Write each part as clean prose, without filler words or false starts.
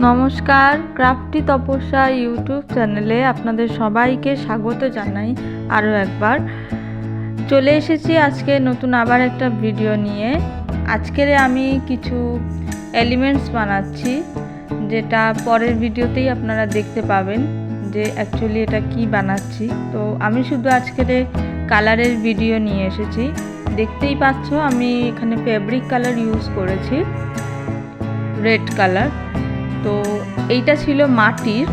নমস্কার, ক্রাফটি তপস্যা ইউটিউব চ্যানেলে আপনাদের সবাইকে স্বাগত জানাই। আরও একবার চলে এসেছি আজকে নতুন আবার একটা ভিডিও নিয়ে। আজকের আমি কিছু এলিমেন্টস বানাচ্ছি, যেটা পরের ভিডিওতেই আপনারা দেখতে পাবেন যে অ্যাকচুয়ালি এটা কি বানাচ্ছি। তো আমি শুধু আজকের কালারের ভিডিও নিয়ে এসেছি। দেখতেই পাচ্ছ আমি এখানে ফেব্রিক কালার ইউজ করেছি, রেড কালার। তো এইটা ছিল মাটির।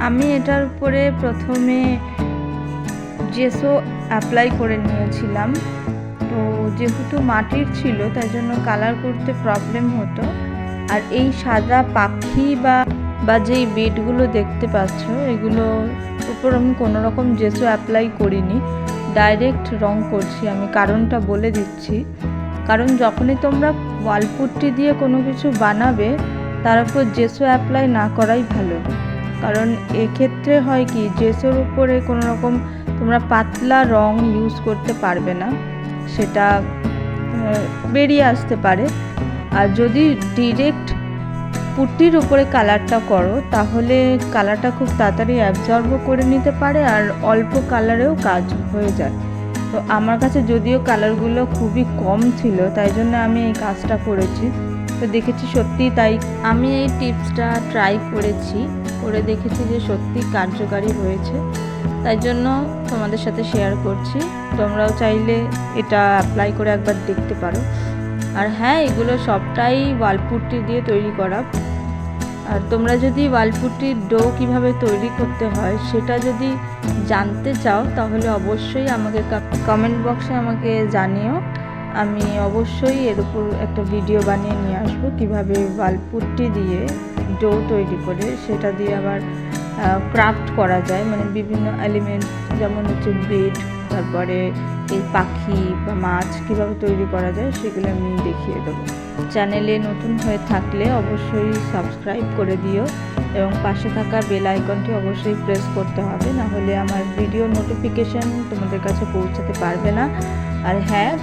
আমি এটার উপরে প্রথমে জেসো অ্যাপ্লাই করে নিয়েছিলাম। তো যেহেতু মাটির ছিল তাই জন্য কালার করতে প্রবলেম হতো। আর এই সাদা পাখি বা যেই বেডগুলো দেখতে পাচ্ছ, এগুলো উপর আমি কোনো রকম জেসো অ্যাপ্লাই করিনি, ডাইরেক্ট রং করছি। আমি কারণটা বলে দিচ্ছি। কারণ যখনই তোমরা ওয়ালপুট্টি দিয়ে কোনো কিছু বানাবে তার উপর জেসো অ্যাপ্লাই না করাই ভালো। কারণ এক্ষেত্রে হয় কি, জেসোর উপরে কোনো রকম তোমরা পাতলা রং ইউজ করতে পারবে না, সেটা বেরিয়ে আসতে পারে। আর যদি ডিরেক্ট পুট্টির উপরে কালারটা করো তাহলে কালারটা খুব তাড়াতাড়ি অ্যাবজর্বও করে নিতে পারে আর অল্প কালারেও কাজ হয়ে যায়। তো আমার কাছে যদিও কালারগুলো খুবই কম ছিল, তাই জন্য আমি এই কাজটা করেছি। তো দেখেছি সত্যি, তাই আমি এই টিপসটা ট্রাই করেছি, করে দেখেছি যে সত্যি কার্যকারী হয়েছে, তাই জন্য তোমাদের সাথে শেয়ার করছি। তোমরাও চাইলে এটা অ্যাপ্লাই করে একবার দেখতে পারো। আর হ্যাঁ, এগুলো সবটাই ওয়ালপুট্টি দিয়ে তৈরি করা। আর তোমরা যদি ওয়ালপুট্টির ডো কিভাবে তৈরি করতে হয় সেটা যদি জানতে চাও তাহলে অবশ্যই আমাকে কমেন্ট বক্সে আমাকে জানিও। আমি অবশ্যই এর উপর একটা ভিডিও বানিয়ে নিয়ে আসবো, কীভাবে ওয়ালপুট্টি দিয়ে ডো তৈরি করে সেটা দিয়ে আবার ক্রাফট করা যায়, মানে বিভিন্ন এলিমেন্ট, যেমন হচ্ছে বেড, তারপরে এই পাখি বা মাছ কীভাবে তৈরি করা যায় সেগুলো আমি দেখিয়ে দেবো। চ্যানেলে নতুন হয়ে থাকলে অবশ্যই সাবস্ক্রাইব করে দিও এবং পাশে থাকা বেল আইকনটি অবশ্যই প্রেস করতে হবে, না হলে আমার ভিডিও নোটিফিকেশান তোমাদের কাছে পৌঁছাতে পারবে না। আর হ্যাঁ,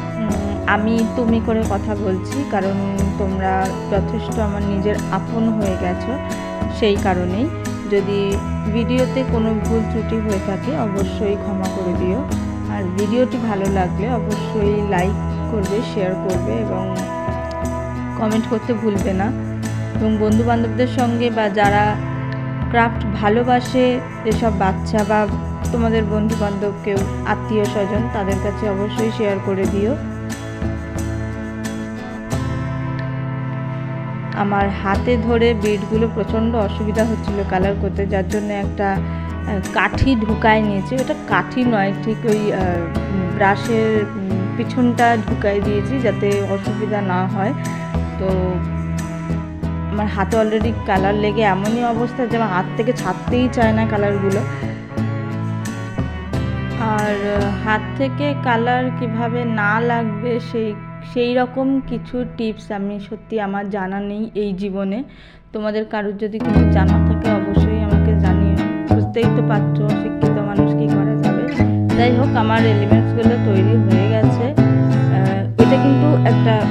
আমি তুমি করে কথা বলছি, কারণ তোমরা যথেষ্ট আমার নিজের আপন হয়ে গেছো, সেই কারণেই। যদি ভিডিওতে কোনো ভুল ত্রুটি হয়ে থাকে অবশ্যই ক্ষমা করে দিও। আর ভিডিওটি ভালো লাগলে অবশ্যই লাইক করবে, শেয়ার করবে এবং কমেন্ট করতে ভুলবে না। এবং বন্ধুবান্ধবদের সঙ্গে বা যারা ক্রাফট ভালোবাসে, যেসব বাচ্চা বা তোমাদের বন্ধুবান্ধব কেউ আত্মীয় স্বজন, তাদের কাছে অবশ্যই শেয়ার করে দিও। আমার হাতে ধরে বেডগুলো প্রচণ্ড অসুবিধা হচ্ছিল কালার করতে, যার জন্য একটা কাঠি ঢুকায় নিয়েছি। ওটা কাঠি নয়, ঠিক ওই ব্রাশের পিছনটা ঢুকাই দিয়েছি যাতে অসুবিধা না হয়। তো আমার হাতে অলরেডি কালার লেগে এমনই অবস্থা যে আমার হাত থেকে ছাড়তেই চায় না কালারগুলো। আর হাত থেকে কালার কিভাবে না লাগবে সেই রকম কিছু টিপস আমি সত্যি আমার জানা নেই এই জীবনে। তোমাদের কারোর যদি কিছু জানা থাকে অবশ্যই আমাকে জানিও। বুঝতেই তো পারছো, শিক্ষিত মানুষ কী করা যাবে। যাই হোক, আমার এলিমেন্টসগুলো তৈরি হয়ে গেছে।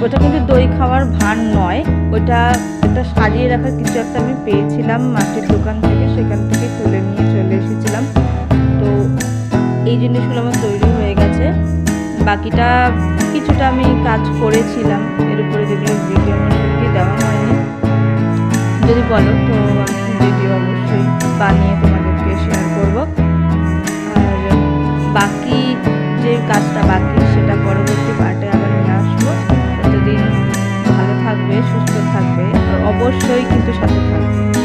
ওটা কিন্তু দই খাওয়ার ভান নয়, ওটা একটা সাজিয়ে রাখার কিছু একটা আমি পেয়েছিলাম মাটির দোকান থেকে, সেখান থেকে তুলে নিয়ে চলে এসেছিলাম। তো এই জিনিসগুলো আমার তৈরি হয়ে গেছে। বাকিটা কিছুটা আমি কাজ করেছিলাম এর উপরে, যেগুলো ভিডিও আমার সত্যি দেওয়া হয়নি। যদি বলো তো আমি ভিডিও অবশ্যই বানিয়ে তোমাদেরকে শেয়ার করব। আর বাকি যে কাজটা বাকি সেটা পরবর্তী পার্টে আবার নিয়ে আসবো। ততদিন ভালো থাকবে, সুস্থ থাকবে, আর অবশ্যই কিন্তু সাথে থাকবে।